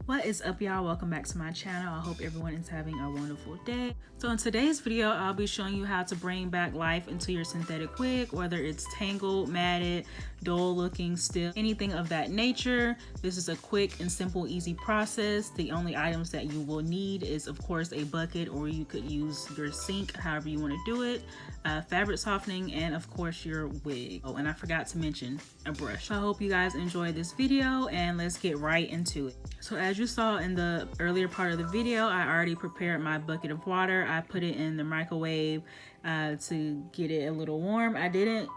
What is up, y'all? Welcome back to my channel. I hope everyone is having a wonderful day. So in today's video, I'll be showing you how to bring back life into your synthetic wig, whether it's tangled, matted, dull looking, stiff, anything of that nature. This is a quick and simple, easy process. The only items that you will need is, of course, a bucket, or you could use your sink, however you want to do it, fabric softening, and of course your wig. Oh, and I forgot to mention a brush. So I hope you guys enjoyed this video, and let's get right into it. So as you saw in the earlier part of the video, I already prepared my bucket of water. I put it in the microwave to get it a little warm. I didn't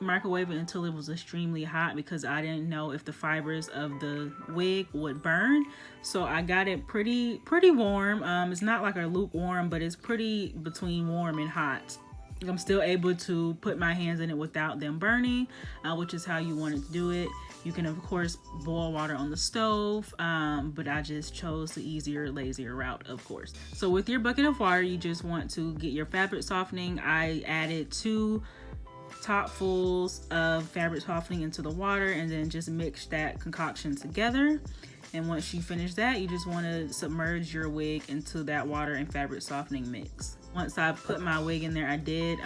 microwave it until it was extremely hot because I didn't know if the fibers of the wig would burn. So I got it pretty warm. It's not like a lukewarm, but it's pretty between warm and hot. I'm still able to put my hands in it without them burning, which is how you want to do it. You can, of course, boil water on the stove, but I just chose the easier, lazier route, of course. So with your bucket of water, you just want to get your fabric softening. I added 2 topfuls of fabric softening into the water, and then just mix that concoction together. And once you finish that, you just want to submerge your wig into that water and fabric softening mix. Once I put my wig in there, I did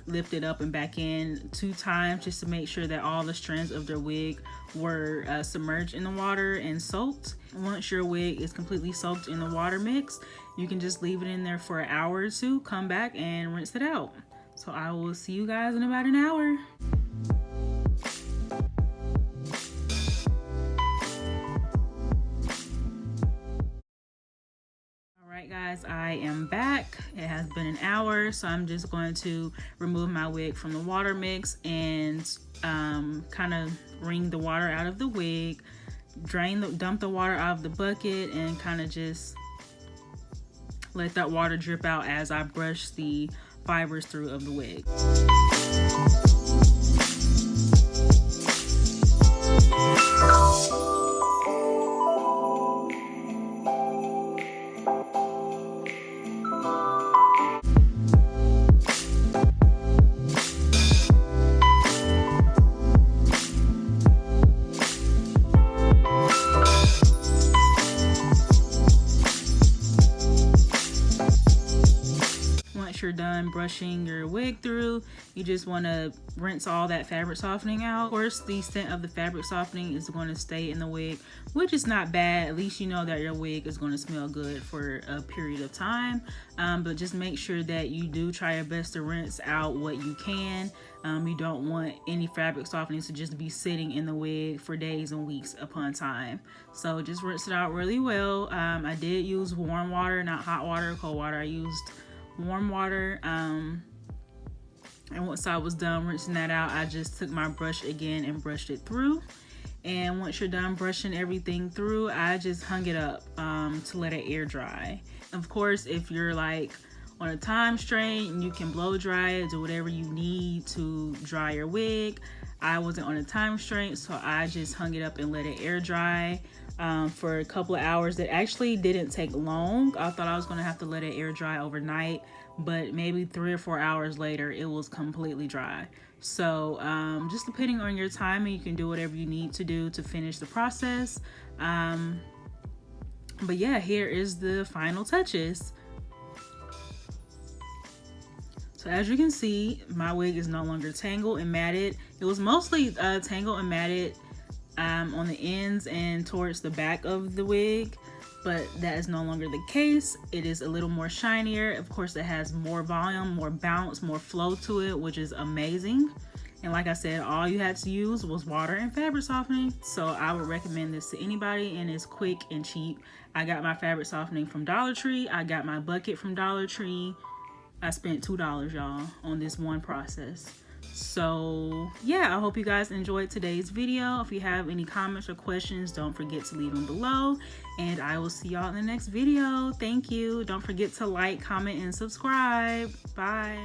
lift it up and back in 2 times just to make sure that all the strands of the wig were submerged in the water and soaked. Once your wig is completely soaked in the water mix, you can just leave it in there for an hour or 2, come back and rinse it out. So I will see you guys in about an hour. Alright guys, I am back. It has been an hour, so I'm just going to remove my wig from the water mix and kind of wring the water out of the wig, dump the water out of the bucket, and kind of just let that water drip out as I brush the fibers through of the wig. You're done brushing your wig through, you just want to rinse all that fabric softening out. Of course, the scent of the fabric softening is going to stay in the wig, which is not bad. At least you know that your wig is going to smell good for a period of time, but just make sure that you do try your best to rinse out what you can. You don't want any fabric softening to just be sitting in the wig for days and weeks upon time. So just rinse it out really well. I did use warm water, not hot water, cold water. I used warm water, and once I was done rinsing that out, I just took my brush again and brushed it through. And once you're done brushing everything through, I just hung it up to let it air dry. Of course, if you're like on a time strain, you can blow dry it, do whatever you need to dry your wig. I wasn't on a time strain, so I just hung it up and let it air dry for a couple of hours. It actually didn't take long. I thought I was going to have to let it air dry overnight, but maybe 3 or 4 hours later, it was completely dry. So just depending on your timing, you can do whatever you need to do to finish the process. But yeah, here is the final touches. So as you can see, my wig is no longer tangled and matted. It was mostly tangled and matted on the ends and towards the back of the wig, but that is no longer the case. It is a little more shinier. Of course, it has more volume, more bounce, more flow to it, which is amazing. And like I said, all you had to use was water and fabric softening. So I would recommend this to anybody, and it's quick and cheap. I got my fabric softening from Dollar Tree. I got my bucket from Dollar Tree. I spent $2, y'all, on this one process. So yeah, I hope you guys enjoyed today's video. If you have any comments or questions, don't forget to leave them below, and I will see y'all in the next video. Thank you. Don't forget to like, comment, and subscribe. Bye.